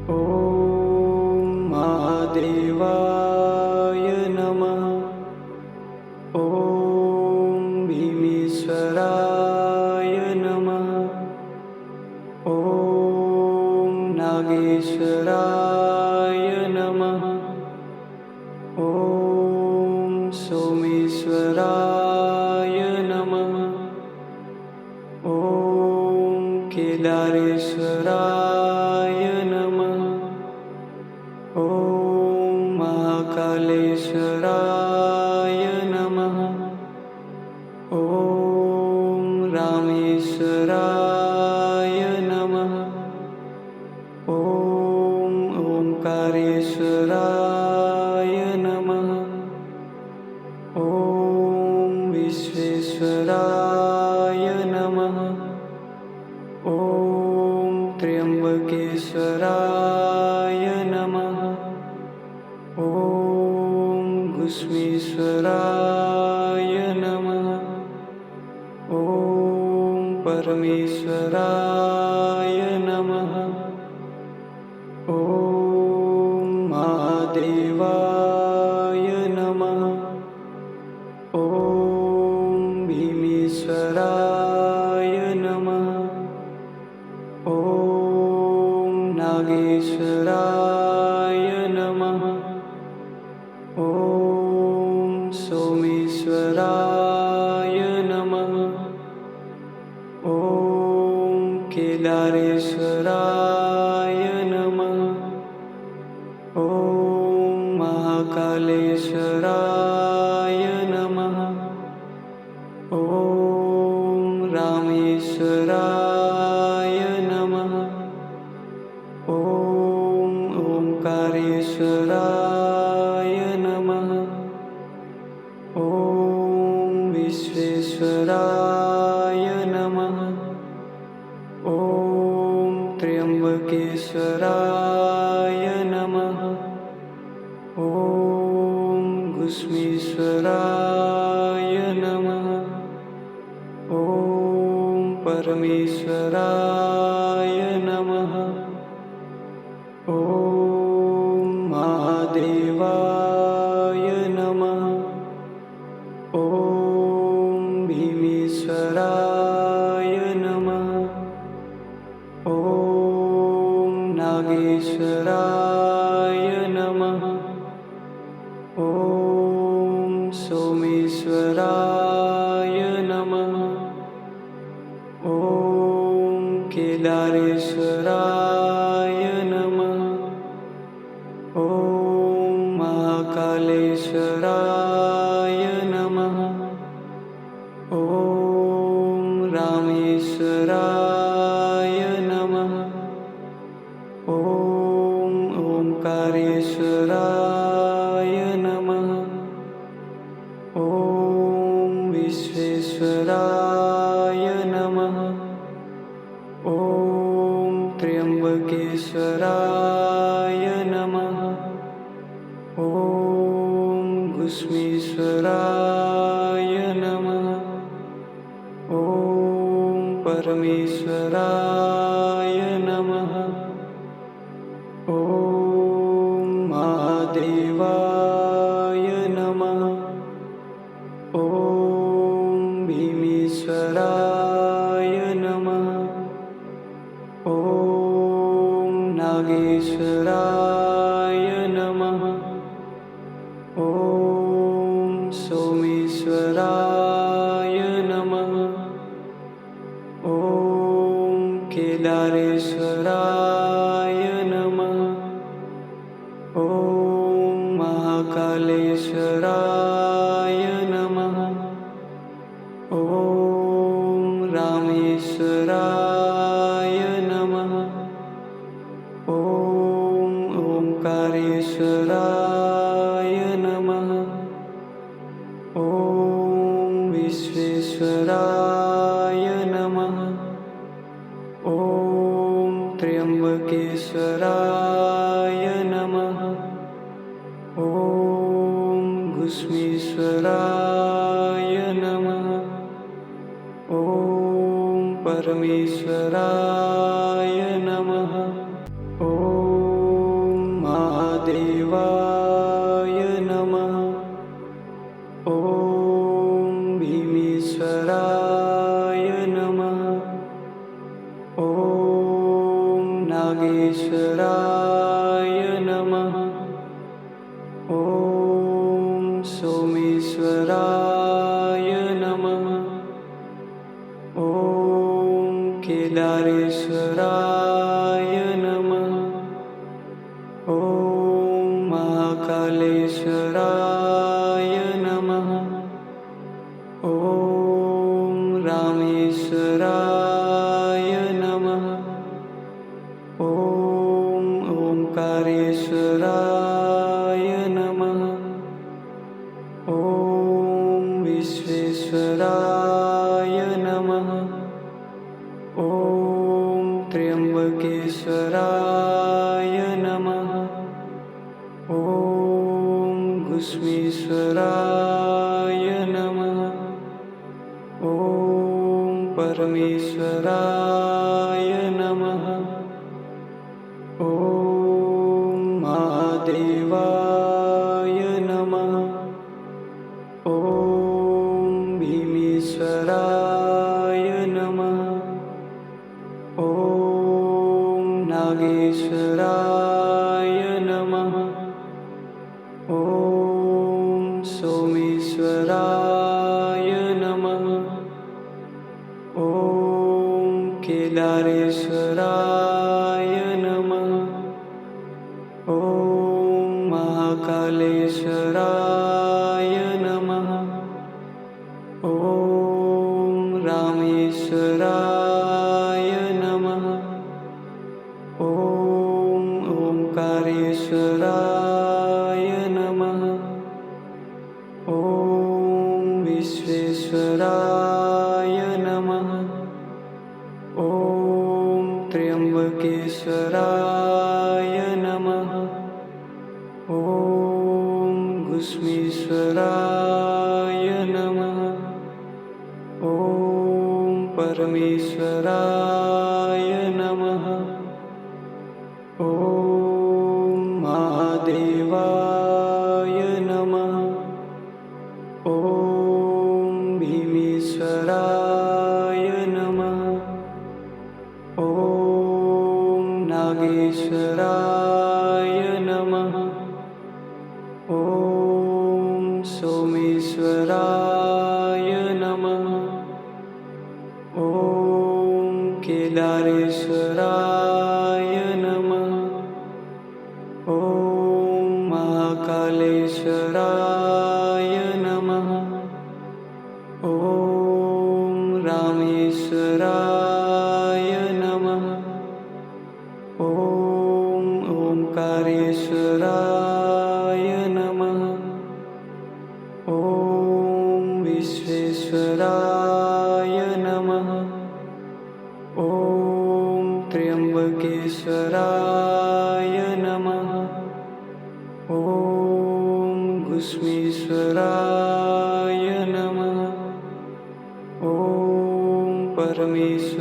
ॐ महादेवाय नमः। ॐ भीमेश्वराय नमः। ॐ नागेश्वराय नमः। ॐ सोमेश्वराय नमः। ॐ केदारेश्वराय नमः। ॐ महाकालेश्वराय नमः। ॐ रामेश्वराय नमः। ॐ ओंकारेश्वराय नमः। ॐ विश्वेश्वराय नमः। ॐ त्र्यंबकेश्वराय नमः। ॐ घुष्मेश्वराय नमः। ॐ परमेश्वराय नमः। ॐ महादेवाय नमः। ॐ भीमेश्वराय नमः। ॐ नागेश्वराय नमः। ॐ सोमेश्वराय नमः। ॐ केदारेश्वराय नमः। ॐ महाकालेश्वराय नमः। ॐ रामेश्वराय नमः। ॐ ओंकारेश्वराय नमः। ॐ विश्वेश्वराय नमः। ॐ त्र्यंबकेश्वराय नमः। ॐ घुष्मेश्वराय नमः। ॐ परमेश्वराय नमः। ॐ महादेवाय नमः। ॐ भीमेश्वराय नमः। ॐ नागेश्वराय नमः। ॐ सोमेश्वराय नमः। ॐ केदारेश्वराय नमः। ॐ महाकालेश्वराय नमः। ॐ रामेश्वराय नमः। ॐ ओंकारेश्वराय नमः। ॐ विश्वेश्वराय नमः। ॐ त्र्यंबकेश्वराय नमः। ॐ घुष्मेश्वराय नमः। ॐ परमेश्वराय नमः। ॐ महादेवाय नमः। ॐ भीमेश्वराय नमः। ॐ नागेश्वराय नमः। ॐ सोमेश्वराय नमः। ॐ केदारेश्वराय नमः। ॐ महाकालेश्वराय नमः। ॐ रामेश्वराय नमः। ॐ ओंकारेश्वराय नमः। ॐ विश्वेश्वराय नमः। ॐ त्र्यंबकेश्वराय नमः। ॐ घुष्मेश्वराय नमः। ॐ परमेश्वराय नमः। ॐ कालेश्वराय नमः। ॐ सोमेश्वराय नमः। ॐ केदारेश्वराय नमः। ॐ महाकालेश्वराय नमः। ॐ रामेश्वराय नमः। ॐ ओंकारेश्वराय नमः। ॐ विश्वेश्वराय नमः। ॐ त्र्यंबकेश्वराय नमः। ॐ घुस्मेश्वराय नमः। ॐ परमेश्वराय नमः। ॐ महादेवाय नमः। ॐ भीमेश्वराय नमः। ॐ नागेश्वराय नमः। ॐ सोमेश्वराय नमः। ॐ केदारेश्वराय नमः। ॐ महाकालेश्वराय नमः। ॐ रामेश्वराय नमः। ॐ ओंकारेश्वराय नमः। ॐ विश्वेश्वराय नमः। ॐ त्र्यंबकेश्वराय नमः। ॐ घुस्मेश्वराय नमः। ॐ परमेश्वराय नमः। ॐ महादेवाय नमः। ॐ भीमेश्वराय नमः। ॐ नागेश्वराय नमः। ॐ सोमेश्वराय नमः। ॐ केदारेश्वराय नमः। ॐ महाकालेश्वराय नमः। ॐ रामेश्वराय नमः। ॐ ओंकारेश्वराय नमः। ॐ विश्वेश्वराय नमः। ॐ त्र्यंबकेश्वराय नमः। ॐ घुस्मेश्वराय नमः। ॐ परमेश्वराय